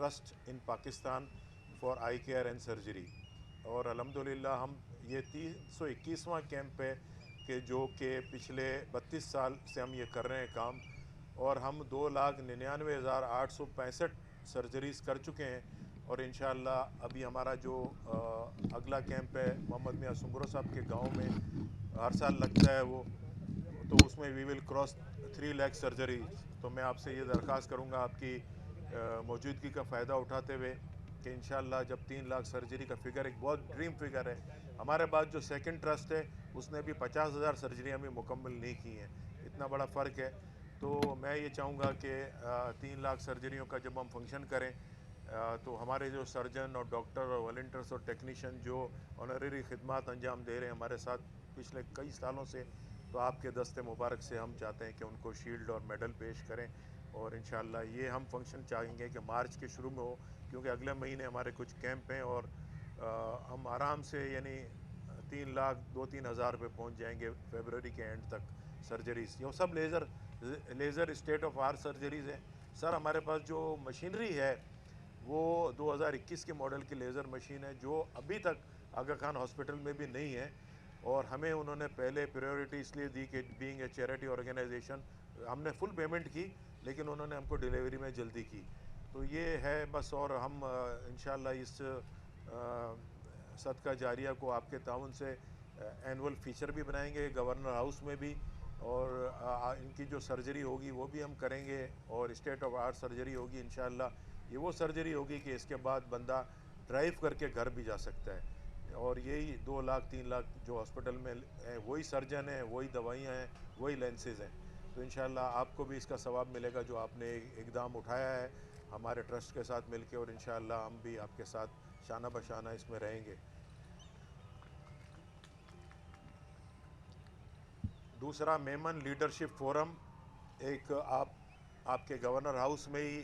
Trust in Pakistan for I care and surgery. और अल्हम्दुलिल्लाह हम ये 321वां कैंप है कि जो कि पिछले 32 साल से हम ये कर रहे हैं काम, और हम 2,99,865 सर्जरीज़ कर चुके हैं। और इंशाअल्लाह अभी हमारा जो अगला कैंप है मोहम्मद मियाँ सुंगरो साहब के गांव में, हर साल लगता है वो, तो उसमें we will cross 3 lakh surgery. तो मैं आपसे ये दरख्वास्त करूँगा आपकी मौजूदगी का फ़ायदा उठाते हुए कि इंशाअल्लाह जब 3 लाख सर्जरी का फ़िगर एक बहुत ड्रीम फिगर है। हमारे पास जो सेकंड ट्रस्ट है उसने भी 50,000 सर्जरी भी मुकम्मल नहीं की हैं, इतना बड़ा फ़र्क है। तो मैं ये चाहूँगा कि 3 लाख सर्जरियों का जब हम फंक्शन करें तो हमारे जो सर्जन और डॉक्टर और वॉलंटियर्स और टेक्नीशियन जो ऑनररी खिदमत अंजाम दे रहे हैं हमारे साथ पिछले कई सालों से, तो आपके दस्ते मुबारक से हम चाहते हैं कि उनको शील्ड और मेडल पेश करें। और इंशाअल्लाह ये हम फंक्शन चाहेंगे कि मार्च के शुरू में हो, क्योंकि अगले महीने हमारे कुछ कैंप हैं और हम आराम से यानी 3 लाख 2-3 हज़ार पे पहुँच जाएंगे फरवरी के एंड तक सर्जरीज। ये सब laser state of art surgeries हैं सर। हमारे पास जो मशीनरी है वो 2021 के मॉडल की लेज़र मशीन है जो अभी तक आगा खान हॉस्पिटल में भी नहीं है, और हमें उन्होंने पहले प्रायोरिटी इसलिए दी कि बीइंग ए चैरिटी ऑर्गेनाइजेशन हमने फुल पेमेंट की, लेकिन उन्होंने हमको डिलीवरी में जल्दी की। तो ये है बस। और हम इंशाअल्लाह इस सदका जारिया को आपके ताउन से एनुअल फीचर भी बनाएंगे गवर्नर हाउस में भी, और इनकी जो सर्जरी होगी वो भी हम करेंगे, और स्टेट ऑफ आर्ट सर्जरी होगी इंशाअल्लाह। ये वो सर्जरी होगी कि इसके बाद बंदा ड्राइव करके घर भी जा सकता है। और यही 2 लाख 3 लाख जो हॉस्पिटल में वही सर्जन है, वही दवाइयाँ हैं, वही लेंसेज हैं। तो इंशाअल्लाह आपको भी इसका सवाब मिलेगा जो आपने इकदाम उठाया है हमारे ट्रस्ट के साथ मिलके, और इंशाअल्लाह हम भी आपके साथ शाना बशाना इसमें रहेंगे। दूसरा मेमन लीडरशिप फोरम, एक आपके गवर्नर हाउस में ही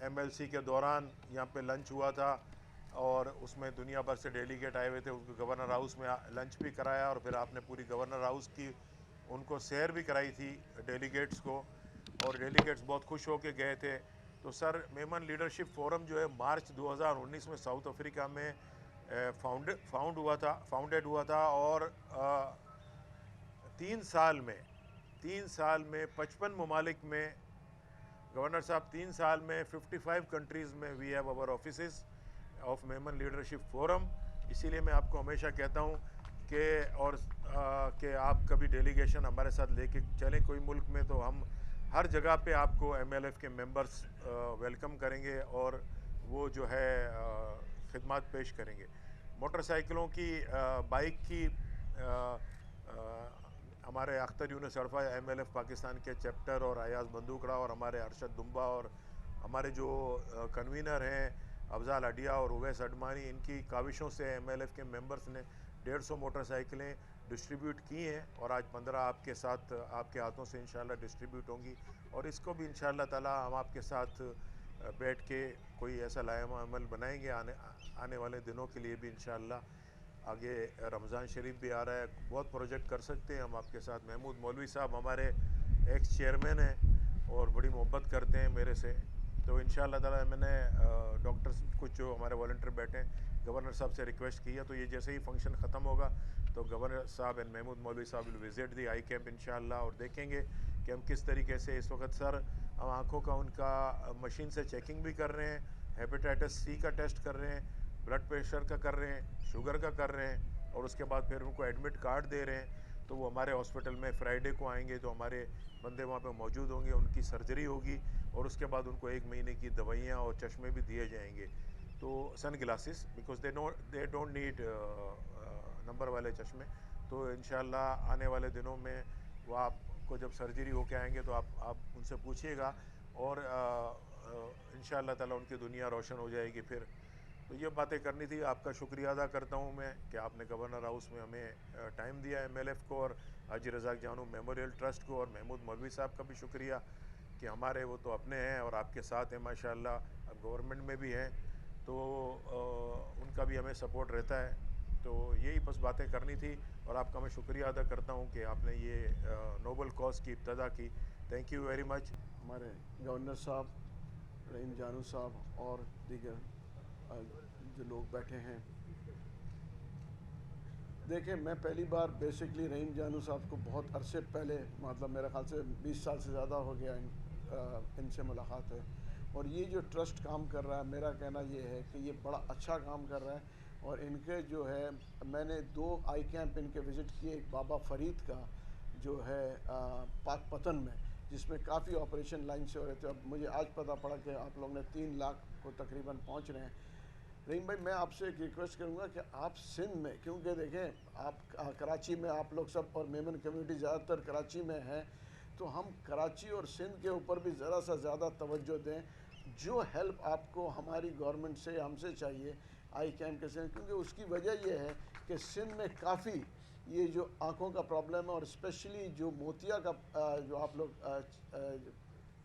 एमएलसी के दौरान यहाँ पे लंच हुआ था, और उसमें दुनिया भर से डेलीगेट आए हुए थे। उसको गवर्नर हाउस में लंच भी कराया, और फिर आपने पूरी गवर्नर हाउस की उनको सैर भी कराई थी डेलीगेट्स को, और डेलीगेट्स बहुत खुश होकर गए थे। तो सर मेमन लीडरशिप फोरम जो है मार्च 2019 में साउथ अफ्रीका में फाउंडेड हुआ था, और 3 साल में 55 ममालिक में गवर्नर साहब 3 साल में 55 कंट्रीज़ में we have our offices of Memon leadership forum. इसीलिए मैं आपको हमेशा कहता हूँ कि कि आप कभी डेलीगेशन हमारे साथ लेके चलें कोई मुल्क में, तो हम हर जगह पे आपको एमएलएफ के मेंबर्स वेलकम करेंगे और वो जो है खिदमत पेश करेंगे। मोटरसाइकिलों की बाइक की हमारे अख्तर यूनुस अरफा एमएलएफ पाकिस्तान के चैप्टर, और अयाज बंदूकड़ा, और हमारे अरशद दुम्बा, और हमारे जो कन्वीनर हैं अफजाल अडिया और उवैस अडमानी, इनकी काविशों से एमएलएफ के मेंबर्स ने 150 मोटरसाइकिलें डिस्ट्रीब्यूट की हैं, और आज 15 आपके साथ आपके हाथों से इंशाल्लाह डिस्ट्रीब्यूट होंगी। और इसको भी इंशाल्लाह ताला हम आपके साथ बैठ के कोई ऐसा लाएमा अमल बनाएंगे आने वाले दिनों के लिए भी इंशाल्लाह। आगे रमज़ान शरीफ भी आ रहा है, बहुत प्रोजेक्ट कर सकते हैं हम आपके साथ। महमूद मौलवी साहब हमारे एक्स चेयरमैन हैं और बड़ी मोहब्बत करते हैं मेरे से। तो इंशाअल्लाह ताला मैंने डॉक्टर्स कुछ जो हमारे वॉलंटियर बैठे हैं गवर्नर साहब से रिक्वेस्ट की है, तो ये जैसे ही फंक्शन ख़त्म होगा तो गवर्नर साहब एंड महमूद मौलवी साहब will visit the I camp इंशाअल्लाह, और देखेंगे कि हम किस तरीके से इस वक्त सर हम आँखों का उनका मशीन से चेकिंग भी कर रहे हैं, हेपेटाइटिस सी का टेस्ट कर रहे हैं, ब्लड प्रेशर का कर रहे हैं, शुगर का कर रहे हैं, और उसके बाद फिर उनको एडमिट कार्ड दे रहे हैं। तो वो हमारे हॉस्पिटल में फ्राइडे को आएंगे, तो हमारे बंदे वहाँ पे मौजूद होंगे, उनकी सर्जरी होगी, और उसके बाद उनको 1 महीने की दवाइयाँ और चश्मे भी दिए जाएंगे, तो sun glasses, because they don't need number वाले चश्मे। तो इंशाल्लाह आने वाले दिनों में वो आपको जब सर्जरी होके आएंगे तो आप उनसे पूछिएगा, और इंशाल्लाह ताला उनकी दुनिया रोशन हो जाएगी फिर। तो ये बातें करनी थी। आपका शुक्रिया अदा करता हूँ मैं कि आपने गवर्नर हाउस में हमें टाइम दिया एमएलएफ को, और हाजी रज़ाक जानू मेमोरियल ट्रस्ट को, और महमूद मौलवी साहब का भी शुक्रिया कि हमारे वो तो अपने हैं और आपके साथ हैं माशाल्लाह, अब गवर्नमेंट में भी हैं, तो उनका भी हमें सपोर्ट रहता है। तो यही बस बातें करनी थी, और आपका मैं शुक्रिया अदा करता हूँ कि आपने ये नोबल कॉज की इब्तदा की। Thank you very much. हमारे गवर्नर साहब रहीम जानू साहब और दीगर जो लोग बैठे हैं, देखिए मैं पहली बार बेसिकली रहीम जानू साहब को बहुत अरसे पहले, मतलब मेरे ख्याल से 20 साल से ज़्यादा हो गया इनसे मुलाकात है। और ये जो ट्रस्ट काम कर रहा है, मेरा कहना ये है कि ये बड़ा अच्छा काम कर रहा है। और इनके जो है, मैंने 2 आई कैंप इनके विज़िट किए, एक बाबा फरीद का जो है पाकपतन में, जिसमें काफ़ी ऑपरेशन लाइन से हो रहे थे। अब मुझे आज पता पड़ा कि आप लोग ने 3 लाख को तकरीबन पहुंच रहे हैं। रहीम भाई, मैं आपसे एक रिक्वेस्ट करूंगा कि आप सिंध में, क्योंकि देखें आप कराची में आप लोग सब और मेमन कम्युनिटी ज़्यादातर कराची में है, तो हम कराची और सिंध के ऊपर भी ज़रा सा ज़्यादा तवज्जो दें। जो हेल्प आपको हमारी गवर्नमेंट से हमसे चाहिए आई कैम के से, क्योंकि उसकी वजह यह है कि सिंध में काफ़ी ये जो आँखों का प्रॉब्लम है, और स्पेशली जो मोतिया का जो आप लोग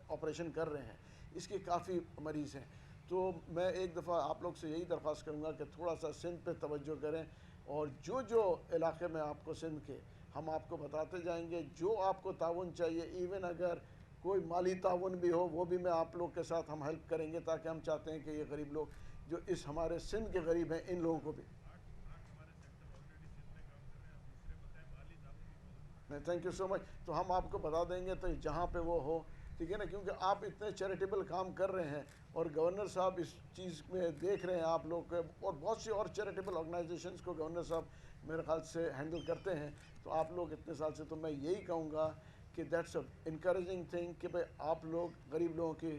ऑपरेशन कर रहे हैं, इसके काफ़ी मरीज़ हैं। तो मैं एक दफ़ा आप लोग से यही दरख्वास्त करूँगा कि थोड़ा सा सिंध पे तवज्जो करें, और जो जो इलाके में आपको सिंध के, हम आपको बताते जाएंगे। जो आपको ताउन चाहिए, इवन अगर कोई माली ताउन भी हो, वो भी मैं आप लोग के साथ हम हेल्प करेंगे, ताकि हम चाहते हैं कि ये गरीब लोग जो इस हमारे सिंध के गरीब हैं, इन लोगों को भी। नहीं, थैंक यू सो मच। तो हम आपको बता देंगे तो जहाँ पे वो हो, ठीक है ना, क्योंकि आप इतने चैरिटेबल काम कर रहे हैं, और गवर्नर साहब इस चीज़ में देख रहे हैं आप लोग के, और बहुत सी और चैरिटेबल ऑर्गेनाइजेशंस को गवर्नर साहब मेरे ख्याल से हैंडल करते हैं। तो आप लोग इतने साल से, तो मैं यही कहूँगा कि दैट्स अ इनकरेजिंग थिंग कि भाई आप लोग गरीब लोगों की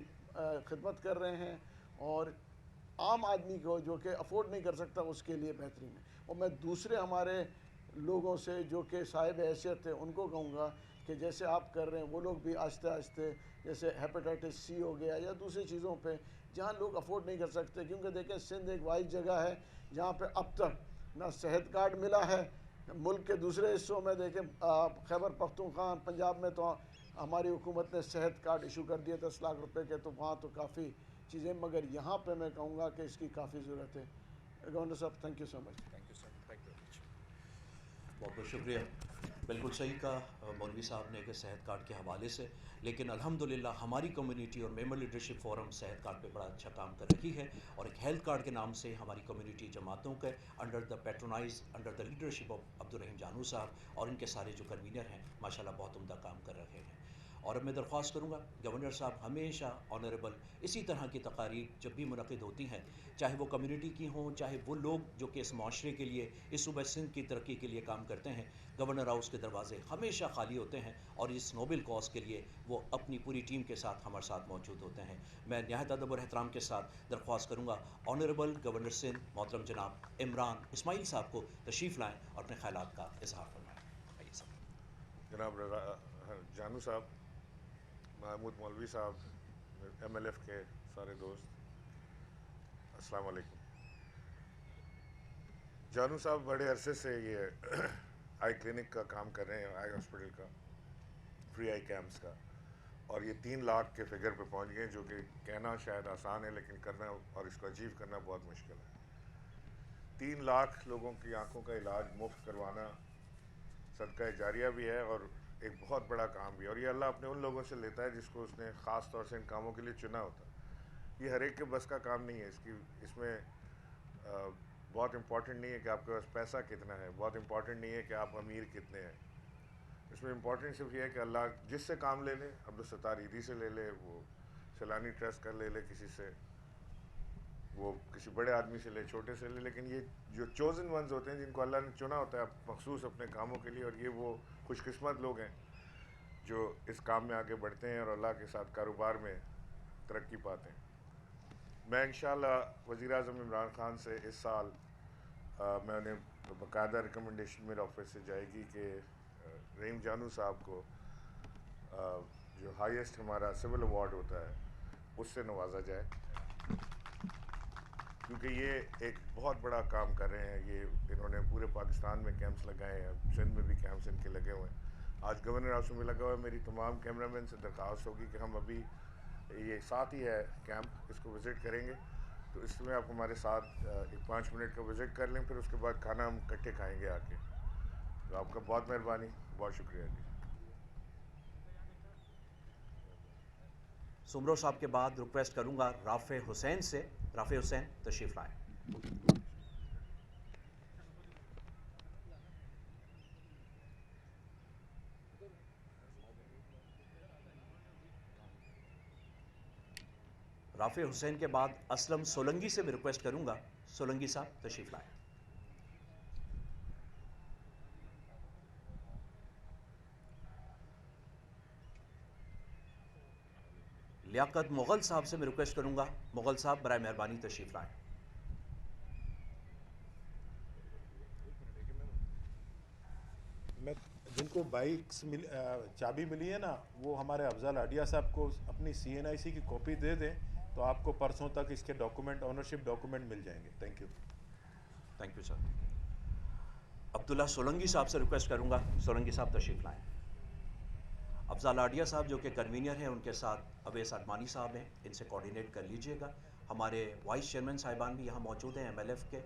खिदमत कर रहे हैं, और आम आदमी को जो कि अफोर्ड नहीं कर सकता उसके लिए बेहतरीन है। और मैं दूसरे हमारे लोगों से जो कि साहिब हैसियत है उनको कहूँगा कि जैसे आप कर रहे हैं, वो लोग भी आहिस्ते आहिस्ते, जैसे हेपेटाइटिस सी हो गया या दूसरी चीज़ों पे जहाँ लोग अफोर्ड नहीं कर सकते, क्योंकि देखें सिंध एक वाइड जगह है जहाँ पे अब तक ना सेहत कार्ड मिला है। मुल्क के दूसरे हिस्सों में देखें, खैबर पख्तूनख्वा, पंजाब में तो हमारी हुकूमत ने सेहत कार्ड इशू कर दिए 10 लाख रुपए के, तो वहाँ तो काफ़ी चीज़ें, मगर यहाँ पे मैं कहूँगा कि इसकी काफ़ी ज़रूरत है। गवर्नर साहब, thank you so much. Thank you sir, thank you very much. बहुत बहुत शुक्रिया। बिल्कुल सही कहा मौलवी साहब ने कि सेहत कार्ड के हवाले से, लेकिन अल्हम्दुलिल्लाह हमारी कम्युनिटी और मेंबर लीडरशिप फोरम सेहत कार्ड पे बड़ा अच्छा काम कर रही है, और एक हेल्थ कार्ड के नाम से हमारी कम्युनिटी जमातों के under the patronize, under the leadership of Abdul Rahim Janu साहब और इनके सारे जो कन्वीनर हैं, माशाल्लाह बहुत उम्दा काम कर रहे हैं। और अब मैं दरख्वास्त करूँगा गवर्नर साहब, हमेशा ऑनरेबल इसी तरह की तकारीर जब भी मुनक़िद होती हैं, चाहे वो कम्युनिटी की हों, चाहे वो लोग जो कि इस माशरे के लिए, इस सूबे सिंध की तरक्की के लिए काम करते हैं, गवर्नर हाउस के दरवाजे हमेशा खाली होते हैं, और इस नोबल कॉज के लिए वो अपनी पूरी टीम के साथ हमारे साथ मौजूद होते हैं। मैं नहायत अदब और एहतराम के साथ दरख्वास्त करूँगा ऑनरेबल गवर्नर सिंध मोहतरम जनाब इमरान इस्माइल साहब को तशरीफ़ लाएँ और अपने ख्यालात का इजहार फरमाएँ। आइए साहब। जनाब जानू साहब, महमूद मौलवी साहब, MLF के सारे दोस्त, अस्सलाम वालेकुम। जानू साहब बड़े अरसे से ये आई क्लिनिक का काम कर रहे हैं, आई हॉस्पिटल का, फ्री आई कैम्प्स का, और ये 3 लाख के फिगर पे पहुंच गए, जो कि कहना शायद आसान है लेकिन करना और इसको अचीव करना बहुत मुश्किल है। 3 लाख लोगों की आंखों का इलाज मुफ्त करवाना सदका जारिया भी है और एक बहुत बड़ा काम भी है, और ये अल्लाह अपने उन लोगों से लेता है जिसको उसने ख़ास तौर से इन कामों के लिए चुना होता है। ये हर एक के बस का काम नहीं है। इसमें बहुत इम्पॉर्टेंट नहीं है कि आपके पास पैसा कितना है, बहुत इम्पॉर्टेंट नहीं है कि आप अमीर कितने हैं। इसमें इम्पॉर्टेंट सिर्फ ये है कि अल्लाह जिससे काम ले ले, अब्दुल सत्तार ईदी से ले ले, वो सैलानी ट्रस्ट कर ले किसी से, वो किसी बड़े आदमी से ले, छोटे से ले, लेकिन ये जो चोजन वंस होते हैं जिनको अल्लाह ने चुना होता है मखसूस अपने कामों के लिए, और ये वो खुशकिस्मत लोग हैं जो इस काम में आगे बढ़ते हैं और अल्लाह के साथ कारोबार में तरक्की पाते हैं। मैं इंशाअल्लाह वज़ीर-ए-आज़म इमरान ख़ान से इस साल मैंने बाकायदा रिकमेंडेशन मेरे ऑफिस से जाएगी कि रहीम जानू साहब को जो हाईएस्ट हमारा सिविल अवार्ड होता है उससे नवाजा जाए, क्योंकि ये एक बहुत बड़ा काम कर रहे हैं। ये इन्होंने पूरे पाकिस्तान में कैंप्स लगाए हैं, सिंध में भी कैंप्स इनके लगे हुए हैं। आज गवर्नर हाउस में लगा हुआ है। मेरी तमाम कैमरामैन से दरख्वास्त होगी कि हम अभी ये साथ ही है कैंप, इसको विज़िट करेंगे, तो इसमें आप हमारे साथ एक 5 मिनट का विज़िट कर लें, फिर उसके बाद खाना हम इकट्ठे खाएँगे आके। तो आपका बहुत मेहरबानी, बहुत शुक्रिया जी। सुमरो साहब के बाद रिक्वेस्ट करूंगा राफ़े हुसैन से। राफ़े हुसैन तशरीफ़ लाएं। राफ़े हुसैन के बाद असलम सोलंगी से मैं रिक्वेस्ट करूंगा, सोलंगी साहब तशरीफ़ लाएं। लियाकत मुग़ल साहब से मैं रिक्वेस्ट करूंगा, मुग़ल साहब बराए मेहरबानी तशरीफ़ लाएं। मैं जिनको बाइक्स चाबी मिली है ना, वो हमारे अफजल आडिया साहब को अपनी CNIC की कॉपी दे दें, तो आपको परसों तक इसके डॉक्यूमेंट, ऑनरशिप डॉक्यूमेंट मिल जाएंगे। Thank you. Thank you sir. Abdullah Solangi साहब से रिक्वेस्ट करूंगा, सोलंगी साहब तशरीफ़ लाएं। अफजल आडिया साहब जो कि कन्वीनर हैं, उनके साथ अवैस अडमानी साहब हैं, इनसे कोऑर्डिनेट कर लीजिएगा। हमारे वाइस चेयरमैन साहिबान भी यहाँ मौजूद हैं MLF के,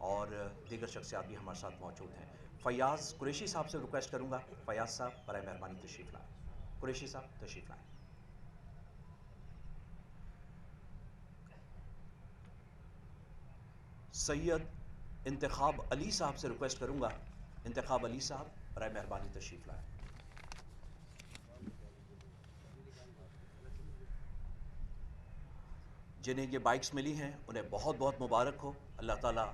और दीगर शख्सियात भी हमारे साथ मौजूद हैं। फ़याज़ कुरैशी साहब से रिक्वेस्ट करूँगा, फ़याज़ साहब बराए मेहरबानी तशरीफ़ लाएं। कुरैशी साहब तशरीफ़ लाएं। सैयद इंतखाब अली साहब से रिक्वेस्ट करूँगा, इंतखाब अली साहब बराए मेहरबानी तशरीफ़ लाएं। जिन्हें ये बाइक्स मिली हैं उन्हें बहुत बहुत मुबारक हो। अल्लाह ताला